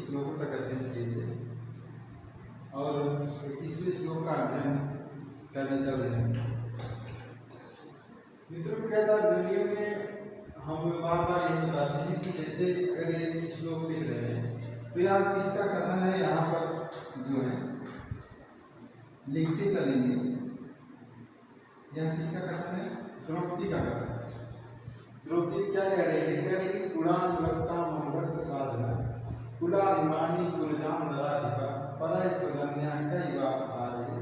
श्लोकों तक अध्ययन किए थे और 21वें श्लोक का अध्ययन करने चल रहे हैं। मित्रों क्या था, वीडियो में हम बार बार ये बताते हैं कि जैसे अगर ये श्लोक लिख रहे हैं तो यार किसका कथन है, यहाँ पर जो है लिखते चलेंगे। यह किसका कथन है? द्रौपदी का कथन। द्रौपदी क्या कह रही है? कह रही है कुलानुरक्ता मनोरक्त साधना कुलाभिमानी कुलजाम नराधिका परस्वदन्या कैवा आर्य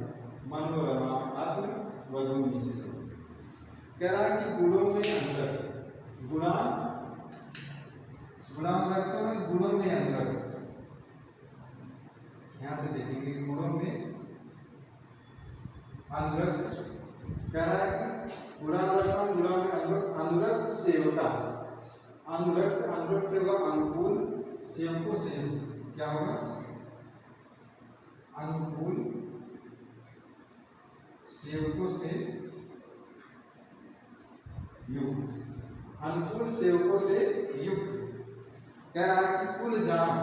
मनोरमा आत्म वधूमि से। कह रहा है कि गुणों में अनुरक्त, गुणानुरक्त में गुणों में अनुरक्त। यहाँ से देखेंगे गुणों में अनुरक्त। कह रहा है कि गुणानुरक्त गुणों में अनुरक्त, अनुरक्त सेवका, अनुरक्त सेवक अनुकूल सेवकों से क्या होगा? अनुकूल सेवकों से युक्त, अनुकूल सेवकों से युक्त। कह रहा है कि कुल जाम,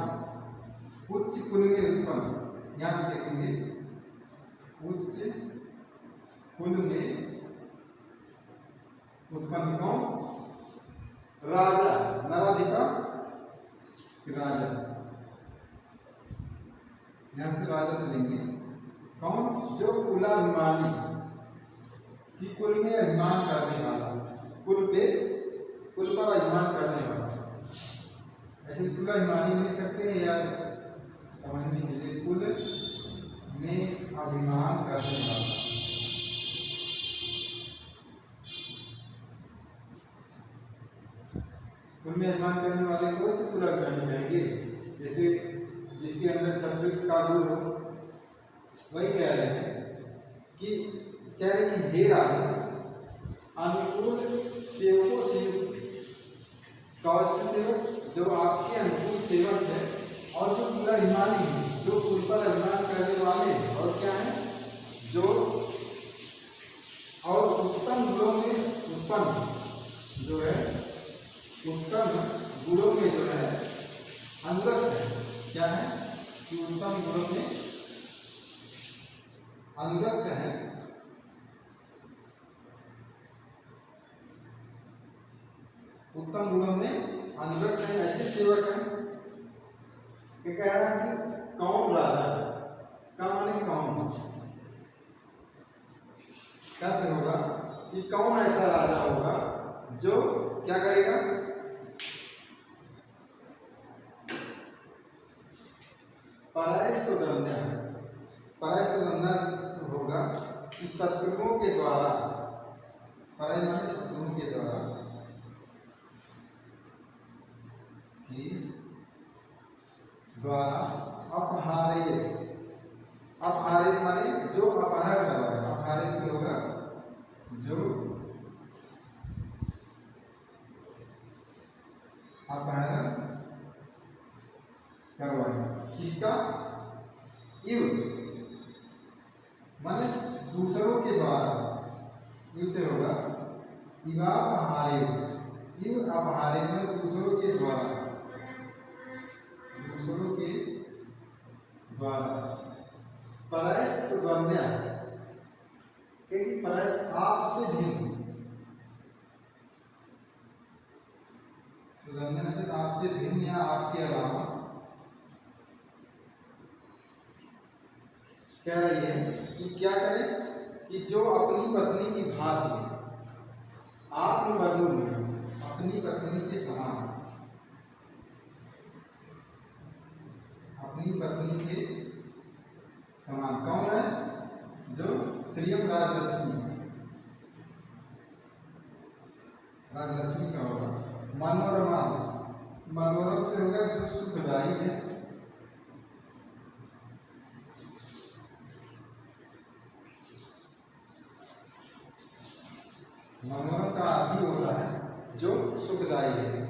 उच्च कुल में उत्पन्न। यहां से देखेंगे उच्च कुल में उत्पन्न कौन? राजा, नराधिका राजा। यहां से राजा से लेंगे कौन? जो कुलाभिमानी, कि कुल में अभिमान करने वाला, कुल पर अभिमान करने वाला। ऐसे कुलाभिमानी लिख सकते हैं या समझने के लिए कुल में अभिमान करने वाला। कुल में अभिमान करने वाले को तो कुलाभिमानी कहेंगे। जैसे जिसके अंदर क्षत्रिय का गुण हो, वही कह रहे हैं कि हे राजा अनुकूल सेवकों से, कौन से सेवक? जो आपके अनुकूल सेवक है और जो कुलाभिमानी है, जो कुल पर अभिमान करने वाले, और क्या है? जो और उत्तम गुणों में उत्पन्न, जो है उत्तम गुणों में जो है अनुरक्त है। क्या है? कि उत्तम गुणों में अनुरक्त है। उत्तम गुणों में अनुरक्त है, ऐसे सेवक है। ये कह रहा है कि कौन राजा का माने कौन? कैसे होगा कि कौन ऐसा राजा होगा जो क्या करेगा? परस्वदन्या होगा कि शत्रुओं के द्वारा, पर माने शत्रुओं के द्वारा, कि द्वारा अपहारे माने जो अपहरण करवाएगा। अपहारे से होगा जो अपहरण करवाएगा। किसका? इव माने दूसरों के द्वारा। इव से होगा इवा अपहारे, इव अपहारे में दूसरों के द्वारा, दूसरों के द्वारा। परस्वदन्या, क्योंकि परस आपसे भिन्न, सुदन्या से आपसे भिन्न या आपके अलावा। कह रही है कि क्या करें? कि जो अपनी पत्नी की भांति आत्मवधू, अपनी पत्नी के समान, अपनी पत्नी के समान। कौन है? जो श्रीयम राजलक्ष्मी, राजलक्ष्मी का होगा। मनोरमा, मनोरम से होगा जो सुखदायी है। मनोरम का अर्थ ही होता है जो सुखदायी है।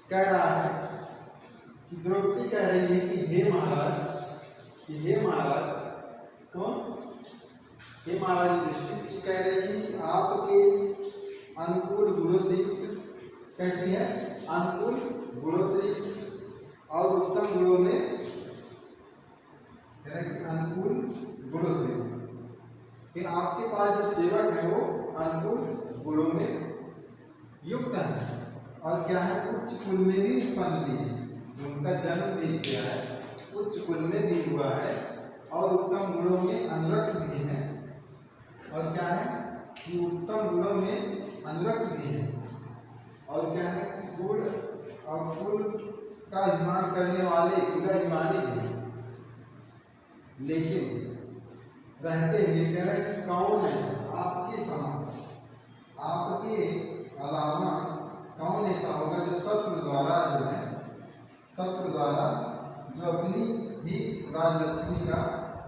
कह रहा है कि द्रौपदी कह रही है कि हे महाराज, कौन? हे महाराज युधिष्ठिर कह रही है कि आपके अनुकूल गुणों से, कैसी है? अनुकूल गुणों से और उत्तम आपके पास जो सेवक है वो अनुकूल गुणों में युक्त है और क्या है, उच्च कुल में भी उत्पन्न भी है, उनका जन्म भी किया है, उच्च कुल में भी हुआ है और उत्तम गुणों में अनुरक्त भी है। और क्या है कि उत्तम गुणों में अनुरक्त भी है और क्या है कि गुण और कुल का अभिमान करने वाले कुलाभिमानी भी है। लेकिन रहते हुए कह रहे हैं कौन ऐसा आपके समान, आपके अलावा कौन ऐसा होगा जो शत्रु द्वारा जो है, शत्रु द्वारा जो अपनी ही राजलक्ष्मी का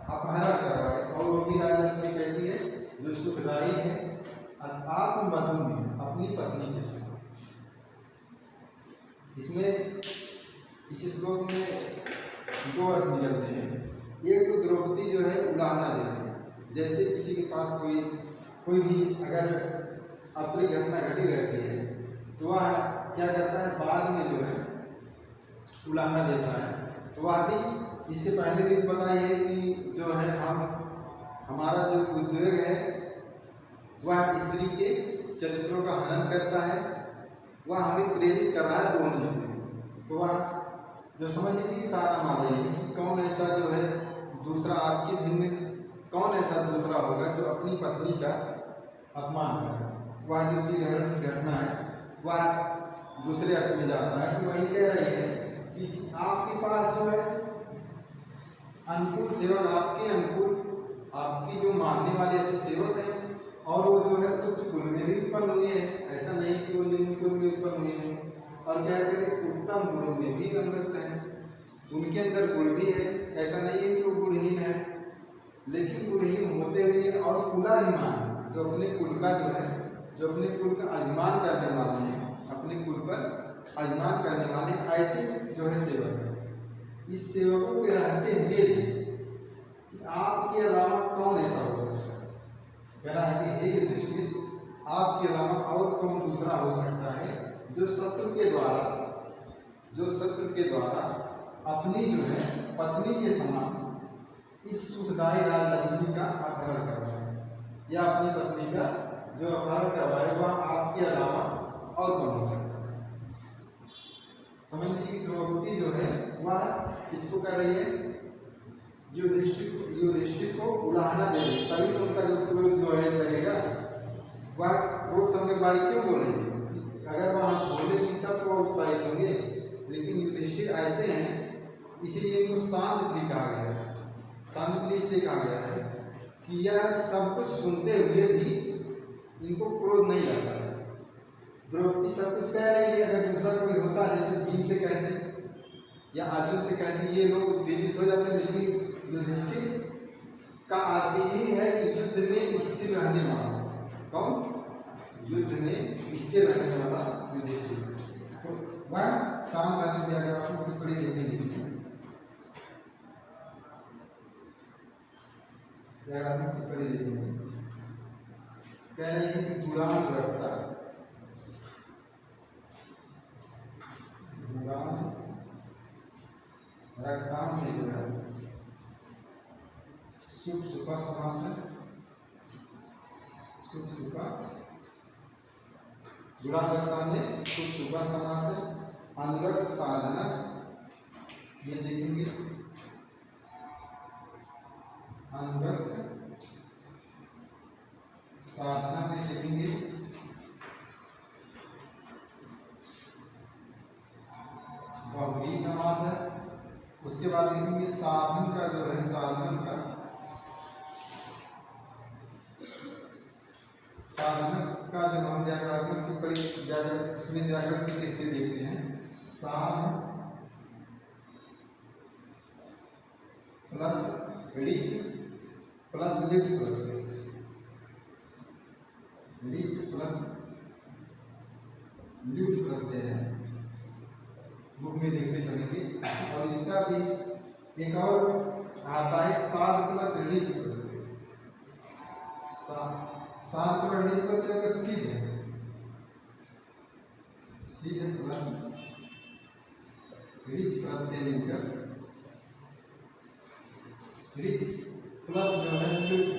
अपहरण कर रहा है। और वो भी राजलक्ष्मी कैसी है, जो सुखदायी है, आत्मबंधु में अपनी पत्नी के साथ। इसमें इस श्लोक में दो अर्थ निकलते हैं। एक तो द्रौपदी जो है उदाहरण दे रहे हैं, जैसे किसी के पास कोई भी अगर अप्रिय घटना घटी रहती है तो वह क्या करता है, बाद में जो है उलाहना देता है। तो वह भी इससे पहले भी पता है कि जो है हमारा जो उद्वेग है वह स्त्री के चरित्रों का हनन करता है, वह हमें प्रेरित कर रहा है बोलने में। तो वह जो समझ लीजिए कि ताना मार रही है कि कौन ऐसा जो है दूसरा आपके भिन्न, कौन ऐसा दूसरा होगा जो अपनी पत्नी का अपमान करेगा। वह जो चीज घटना है वह दूसरे अर्थ में जाता है कि वही कह रही है कि आपके पास जो है अनुकूल सेवक, आपके अनुकूल आपकी जो मानने वाले ऐसे सेवक हैं और वो जो है उच्च कुल में भी उत्पन्न हुए हैं, ऐसा नहीं कि वो निम्न कुल में उत्पन्न हुए हैं। और क्या कहते हैं उत्तम गुणों में भी अनुरक्त हैं, उनके अंदर गुण भी है, ऐसा नहीं है कि वो गुणहीन है, लेकिन गुणहीन होते हुए और कुलाभिमान जो अपने कुल का जो है, जो अपने कुल का अभिमान करने वाले हैं, अपने कुल पर अभिमान करने वाले ऐसे जो है सेवक है। इस सेवकों के रहते हुए कि आपके अलावा कौन ऐसा हो सकता है, कह रहा है कि हे युधिष्ठिर आपके अलावा और कौन दूसरा हो सकता है जो शत्रु के द्वारा अपनी जो है पत्नी के समान इस सुखदायी राजलक्ष्मी का अपहरण करवाए, या अपनी पत्नी का जो अपहरण करवाए वह आपके अलावा और कौन हो सकता है। समझ लीजिए कि द्रौपदी जो है वह इसको कर रही है, युधिष्ठिर को उलाहना दे रही, तभी तो उनका जो क्रोध जो है लगेगा। वह क्रोध समय बारी क्यों बोल रही है, अगर वह बोले नहीं तब तो वह उत्साहित होंगे, लेकिन युधिष्ठिर ऐसे हैं इसलिए इनको शांत प्रिय कहा गया है। शांत प्रिय इसलिए कहा गया है कि यह सब कुछ सुनते हुए भी इनको क्रोध नहीं आता है। द्रौपदी सब कुछ कह रही है, अगर दूसरा कोई होता जैसे भीम से कहते या अर्जुन से कहते ये लोग उत्तेजित हो जाते, लेकिन युधिष्ठिर का अर्थ ही है कि युद्ध में स्थिर रहने वाला कौन, युद्ध में स्थिर रहने वाला युधिष्ठिर। तो वह शांत रहते हुए अगर आप टिप्पणी देखेंगे इसमें टिप्पणी देखेंगे कह रही है कि गुलाम रखता रक्ताम में जो है शुभ सुपा समास है, शुभ सुपा गुलाम में शुभ सुपा समास है। अनुरक्त साधना ये देखेंगे, अनुरक्त साधना में देखेंगे बहुव्रीहि समास है। उसके बाद देखेंगे साधन का जो है, साधन का जब हम व्याकरण की परीक्षा उसमें व्याकरण की कैसे देखते हैं, साध प्लस रिच प्लस लिट प्लस ल्यूट प्रत्यय है, बुक में देखते चलेंगे। और इसका भी एक और आता है साध प्लस ऋणिज प्रत्यय, साध प्लस ऋणिज प्रत्यय का सिद्ध है, सिद्ध प्लस ऋच प्रत्यय मिलकर ऋच प्लस जो है ल्यूट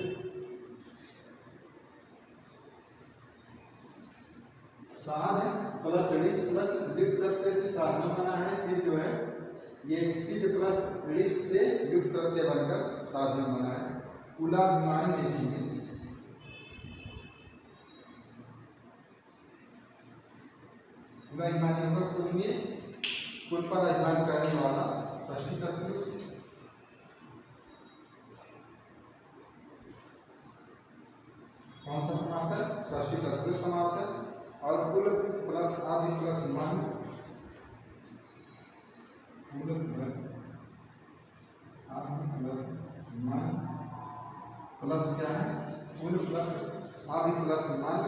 ये सिद्ध प्लस ऋण से युक्त प्रत्यय बनकर साधन बना है। कुलाभिमानी लिखेंगे, कुलाभिमानी होगा कुल में कुल पर अभिमान करने वाला षष्ठी तत्पुरुष। कौन सा समास है? षष्ठी तत्पुरुष समास है। और कुल प्लस आदि प्लस मन, कुल प्लस आदि प्लस मन प्लस क्या है? कुल प्लस आदि प्लस मन,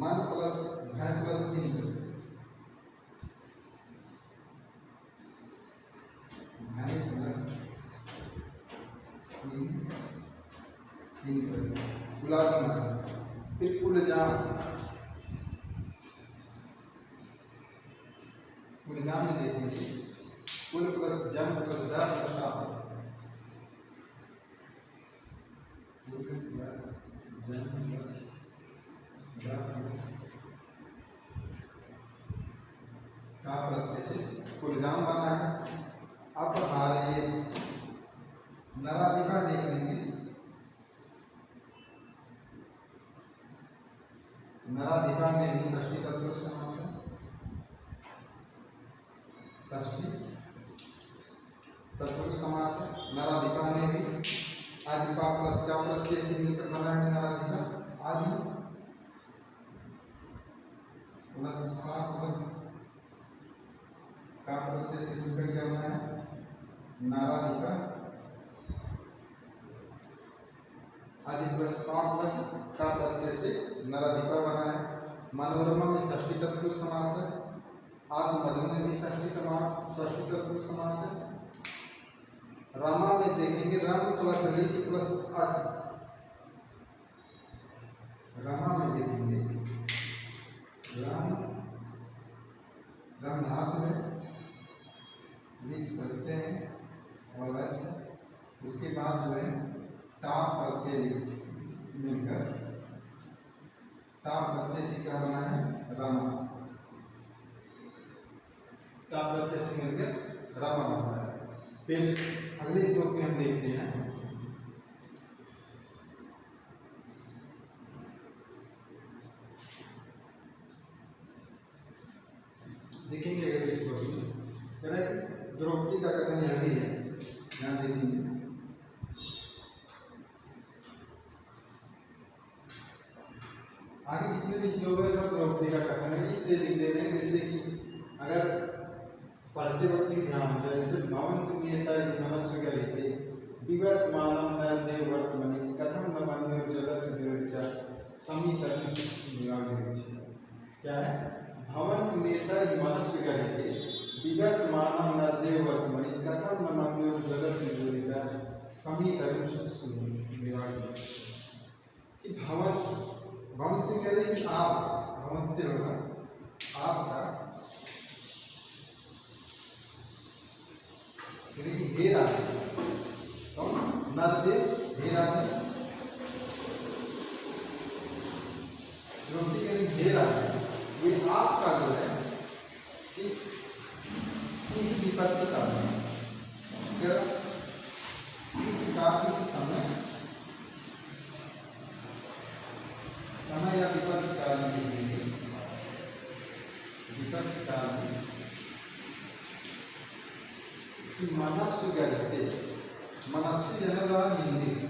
मन प्लस भय प्लस इंद्र, भय प्लस इंद्र, कुलाभिमान। फिर कुलजाम, कुलजाम में देखेंगे कुल प्लस जम प्लस डा प्लस टा, कुल प्लस जम प्लस डा प्लस टा प्रत्यय से कुलजाम बना है। अब हमारे नराधिका देखेंगे, नराधिका में भी षष्ठी तत्पुरुष समास है। षष्ठी तत्पुरुष समास है। नराधिका में भी आदिका प्लस का प्रत्यय से मिलकर बना है नराधिका। आदि प्लस का प्रत्यय से मिलकर क्या बना है? नराधिका। आदि प्लस का प्रत्यय से नराधिका बना है। मनोरमा में षष्ठी तत्पुरुष समास है। आदि मधु में भी षष्ठी तत्पुरुष समास है। रमा में देखेंगे रम प्लस ऋच प्लस अच, रमा में देखेंगे रम धातु है, ऋच प्रत्यय है और अच उसके बाद जो है टा प्रत्यय मिलकर टा प्रत्यय से क्या बना है? रमा। टा प्रत्यय से मिलकर रमा बना है। फिर अगले श्लोक में हम देखते हैं, देखेंगे अगले श्लोक में द्रौपदी का कथन यह भी है, ध्यान देखेंगे। आगे जितने भी श्लोक है सब द्रौपदी का कथन है। इसलिए लिख दे रहे हैं जैसे कि अगर पढ़ते वक्त ध्यान हो, जैसे भवन्तु मनस्व गलिते विवर्तमानं न देवर्तमनि कथं न मन्यो जगत् विरचा समितनिष्ठ। क्या है? भवन्तु मनस्व गलिते विवर्तमानं न देवर्तमनि कथं न मन्यो जगत् विरचा समितनिष्ठ। भवन से कह रहे कि आप, भवन से होगा आपका, हे राधे, कौन? नरदेव हे राधे, द्रौपदी कह रही हे राधे, ये आपका जो है इस विपत्ति का इस समय या विपत्ति काल में मनस्व गलिते, मनस्वी जन द्वारा निंदित,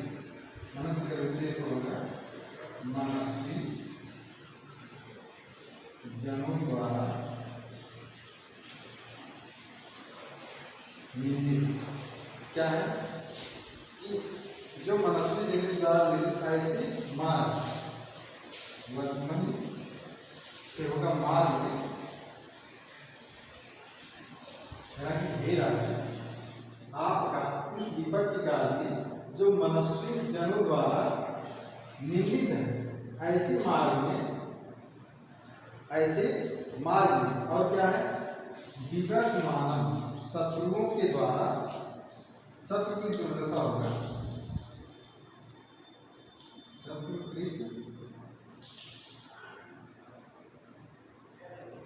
मनस्व गलिते होगा मनस्वी जनों द्वारा निंदित। क्या है कि जो मनस्वी जन द्वारा निंदित ऐसे मार वर्तमान से होगा मार में हे राजा, आपका इस विपत्ति काल में जो मनस्वी जनों द्वारा निर्मित है ऐसे मार्ग में और क्या है? विवर्तमान शत्रुओं के द्वारा, शत्रु की दुर्दशा होगा, शत्रु की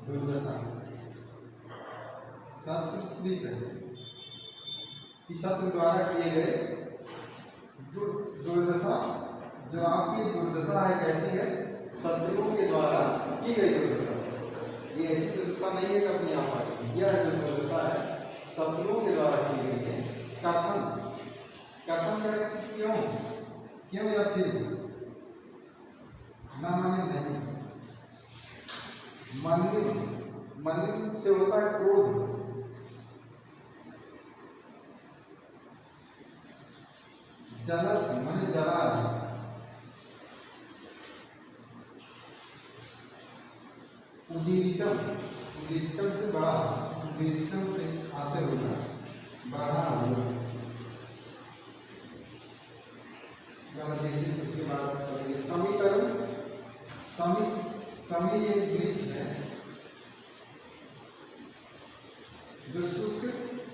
दुर्दशा शत्रुकृत कि शत्रु द्वारा किए गए दुर्दशा, जो आपकी दुर्दशा है कैसी है, शत्रुओं के द्वारा की गई दुर्दशा। ये ऐसी दुर्दशा नहीं है कि अपने आप आती, यह जो दुर्दशा है शत्रुओं के द्वारा की गई है। कथन, कथन करें क्यों, क्यों या फिर ना माने नहीं। मलिन, मलिन से होता है क्रोध, जलत माने जला, उदीरितम, उदीरितम से बड़ा, उदीरितम से आते हुआ, बढ़ा हुआ। देखिए उसके बाद समीकरण, समी, समी एक वृक्ष है जो शुष्क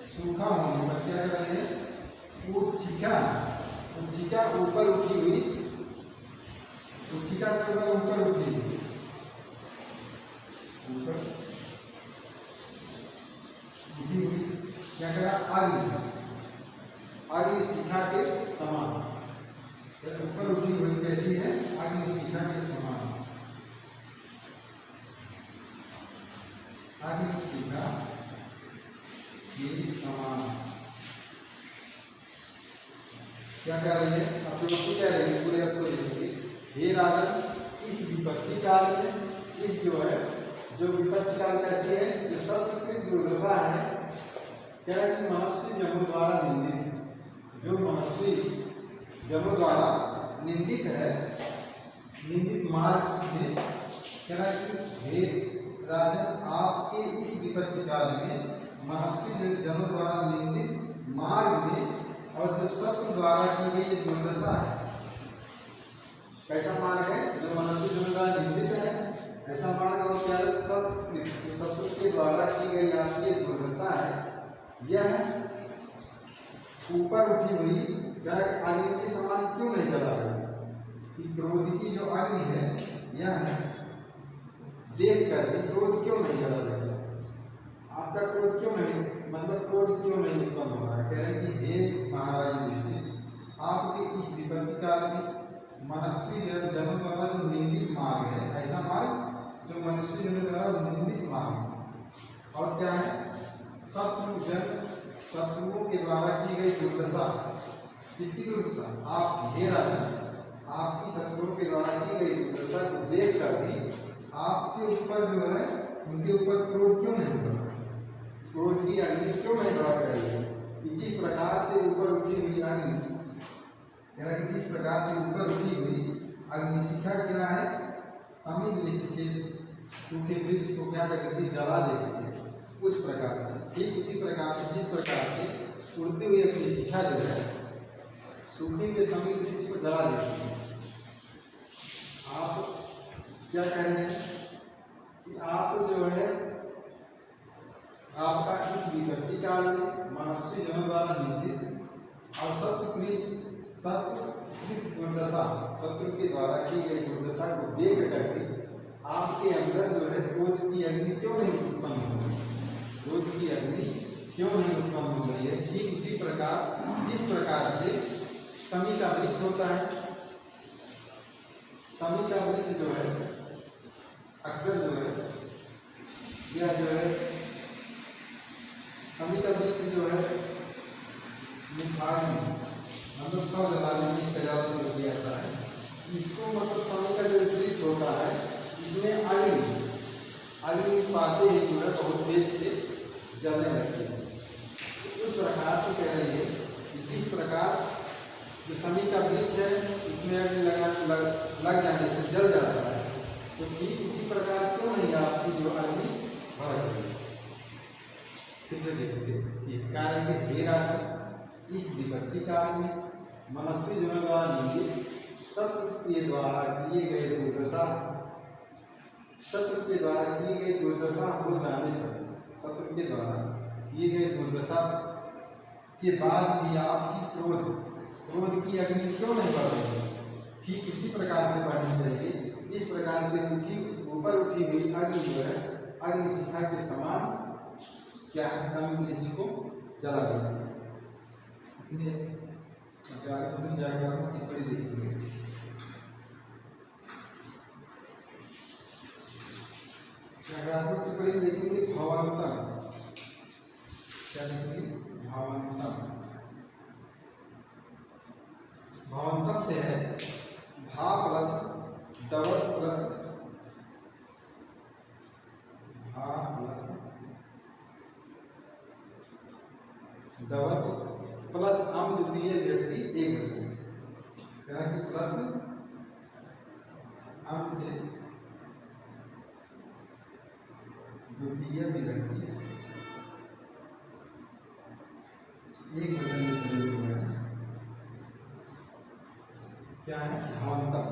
सूखा होने पर क्या कर रहे हैं, उच्छिका, उच्छिका ऊपर उठी हुई, उच्छिका से ऊपर उठी हुई, ऊपर उठी हुई क्या करा, आगे, आगे शिखा के समान, ऊपर उठी हुई कैसी है, आगे शिखा के समान, आगे शिखा के समान। क्या कह रही है, आप लोग कह रहे हैं पूरे अर्थ को देखेंगे। हे राजन, इस विपत्ति काल में, इस जो है जो विपत्ति काल कैसी है, जो शत्रुकृत दुर्दशा है, कह रहा है कि मनुष्य जनों द्वारा निंदित, जो मनुष्य जनों द्वारा निंदित है, निंदित मार्ग में, कह रहा है कि हे राजन, आपके इस विपत्ति काल में मनुष्य जनों द्वारा निंदित मार्ग में और जो शत्रु द्वारा की गई दुर्दशा है, कैसा मार्ग है, जो मनुष्य जनों द्वारा निंदित है ऐसा मार्ग, और क्या है, शत्रु के द्वारा की गई आपकी दुर्दशा है, यह ऊपर उठी हुई क्या अग्नि के समान क्यों नहीं जला रही, कि क्रोध की जो अग्नि है यह देख कर भी क्रोध क्यों नहीं जला रही, आपका क्रोध क्यों नहीं, मतलब क्रोध क्यों नहीं उत्पन्न हो रहा है। कह रहे हैं कि हे महाराज युधिष्ठिर, आपके इस विपत्ति काल में मनुष्य जनों द्वारा जो निंदित मार्ग है, ऐसा मार्ग जो मनुष्य जनों द्वारा निंदित मार्ग, और क्या है, शत्रुओं के द्वारा की गई दुर्दशा, किसकी दुर्दशा, आप हे राजन, आपकी शत्रुओं के द्वारा की गई दुर्दशा को देख कर भी आपके ऊपर जो है, उनके ऊपर क्रोध क्यों नहीं बढ़ा, क्रोध की अग्नि क्यों नहीं बढ़ा कर रही है, कि जिस प्रकार से ऊपर उठी हुई अग्नि, यानी कि जिस प्रकार से ऊपर उठी हुई अग्निशिखा क्या है, समी वृक्ष के सूखे वृक्ष को क्या करती है, जला देती है, उस प्रकार से, ठीक उसी प्रकार से जिस प्रकार से उड़ती हुई अग्निशिखा जो है सूखे हुए समी वृक्ष को जला देती है। आप क्या कह रहे हैं कि आप जो है आपका इस विपत्ति काल में मनुष्य जनों द्वारा निंदित और शत्रुकृत दुर्दशा, शत्रु के द्वारा की गई दुर्दशा को देख करके आपके अंदर जो है क्रोध की अग्नि क्यों नहीं उत्पन्न हो रही, क्रोध की अग्नि क्यों नहीं उत्पन्न हो रही है। ठीक उसी प्रकार जिस प्रकार से समी का वृक्ष होता है, समी का वृक्ष जो है अक्सर जो है यह जो है समी का वृक्ष जो है मिठाई मतलब सब जलाने की सजावट में किया जाता है, इसको मतलब समी का जो वृक्ष होता है इसमें अग्नि पाते ही जो है बहुत तेज से जलने लगती है। उस प्रकार से कह रही है कि जिस प्रकार जो समी का वृक्ष है इसमें अग्नि लग जाने से जल जाता है, तो ठीक इसी प्रकार क्यों नहीं आपकी जो अग्नि भड़क रही है। फिर से देखते कि कार्य के हे राजन, इस विपत्ति काल में मनुष्य जनों द्वारा निंदित शत्रु के द्वारा किए गए दुर्दशा, शत्रु के द्वारा की गई दुर्दशा हो जाने पर, शत्रु के द्वारा किए गए दुर्दशा के बाद भी आपकी क्रोध की अग्नि क्यों नहीं बढ़ रही, ठीक इसी प्रकार से बढ़नी चाहिए। इस प्रकार से ऊपर उठी हुई अग्नि जो है अग्निशिखा के समान क्या है, सम एच को जला देती है। इसलिए डायग्राम टिप्पणी देखेंगे। टिप्पणी देखेंगे भावांतर, क्या देखेंगे, भावांतर। भावांतर से है भा प्लस डबल प्लस भा प्लस डबल प्लस आम द्वितीय व्यक्ति एक वचन, यानी कि प्लस आम से द्वितीय विभक्ति एक वचन में प्रयोग हुआ है, क्या है, भावांतर।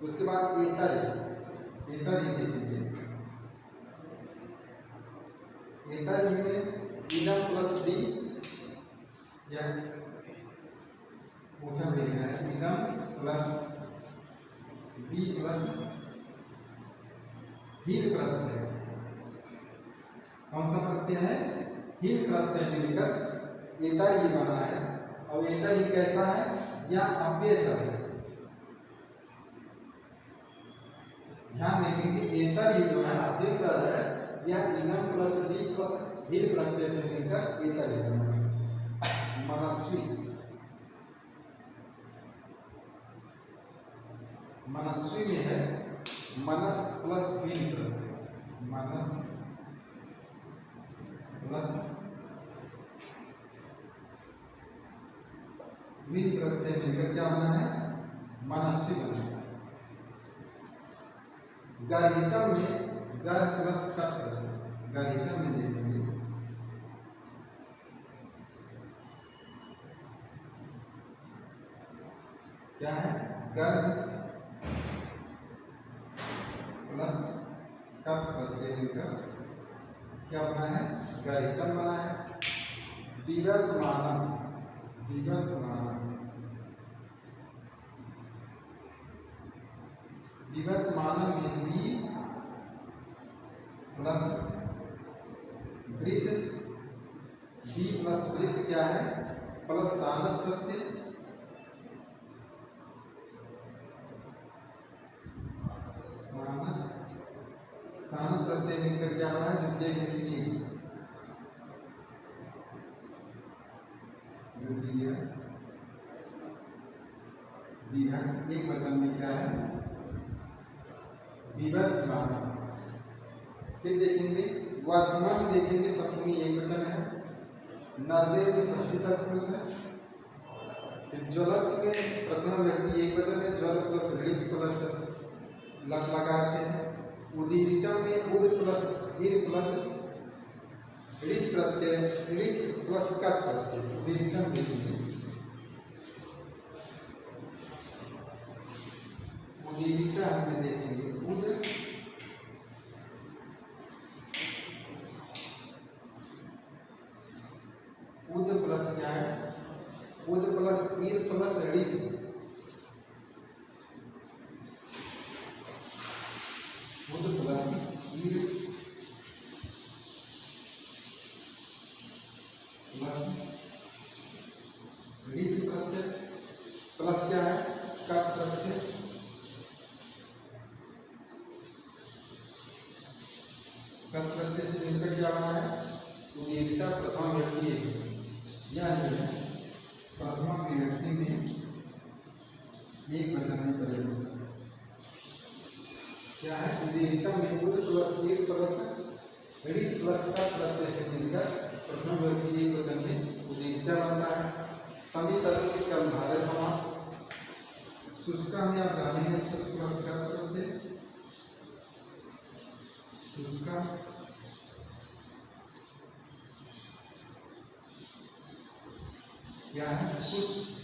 उसके बाद एतर, एतर ही देखेंगे। एतर ही में इदम प्लस डी या पूछा गया है, इदम प्लस बी प्लस हील प्रत्यय। कौन सा प्रत्यय है, हील प्रत्यय मिलकर एतर ही बना है। और एतर ही कैसा है, या अव्ययतर है। ध्यान देंगे एतर ही जो है अव्ययतर है, या इदम प्लस बी प्लस हील प्रत्यय से मिलकर एतर ही बना है। मनस्वी, मनस्वी में है मनस प्लस वीन प्रत्यय, मनस प्लस वीन प्रत्यय मिलकर क्या बना है, मनस्वी बना है। गरितम में गर प्लस का प्रत्यय, गरितम में देखेंगे क्या है, गर्भ प्लस कप प्रत्यय मिलकर क्या बना है, गरितम बना है। विवर्तमानम, विवर्तमानम, विवर्तमानम में बी प्लस वृत्त, बी प्लस वृत्त क्या है, प्लस सानस प्रत्यय, सानस प्रत्यय मिलकर क्या बना है, द्वितीय विभक्ति, द्वितीय विभक्ति एक वचन में क्या है, विवर्तमान। फिर देखेंगे वर्तमान, देखेंगे सप्तमी एक वचन है। नरदेव में षष्ठी तक पुरुष है। फिर ज्वलत में प्रथम व्यक्ति एक वचन है, ज्वल प्लस ऋच प्लस लट लकार से है। उदीरितम में उद प्लस इर प्लस ऋच प्रत्यय, ऋच प्लस कट प्रत्यय, उदीरितम देखेंगे। उदीरिता में देखेंगे उद प्लस क्या है, उद प्लस इर प्लस ऋच, उद प्लस इर प्लस ऋच प्रत्यय प्लस क्या है, कप प्रत्यय, कप प्रत्यय से मिलकर क्या बना है, उदीरिता प्रथम व्यक्ति, यानी प्रथम विभक्ति में एक वचन में प्रयोग क्या है, उदीरितम में उद प्लस एक प्लस ऋच प्लस का प्रत्यय से मिलकर प्रथम व्यक्ति एक वचन में उदीरिता बनता है। समीकरण कर्मधारय समास, शुष्का में आप जानेंगे शुष्क प्लस का प्रत्यय, शुष्का क्या है, शुष्क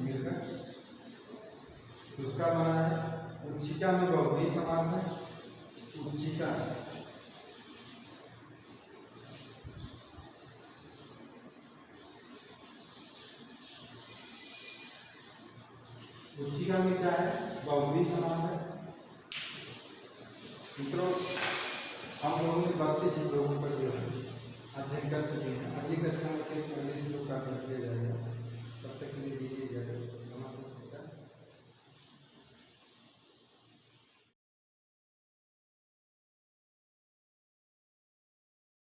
मिलकर शुष्का बना है। उच्छिका में बहुव्रीहि समास है, उच्छिका उच्छिका में क्या है, बहुव्रीहि समास है। मित्रों हम लोगों ने 32 श्लोकों पर जो है अध्ययन कर चुके हैं, आगे कर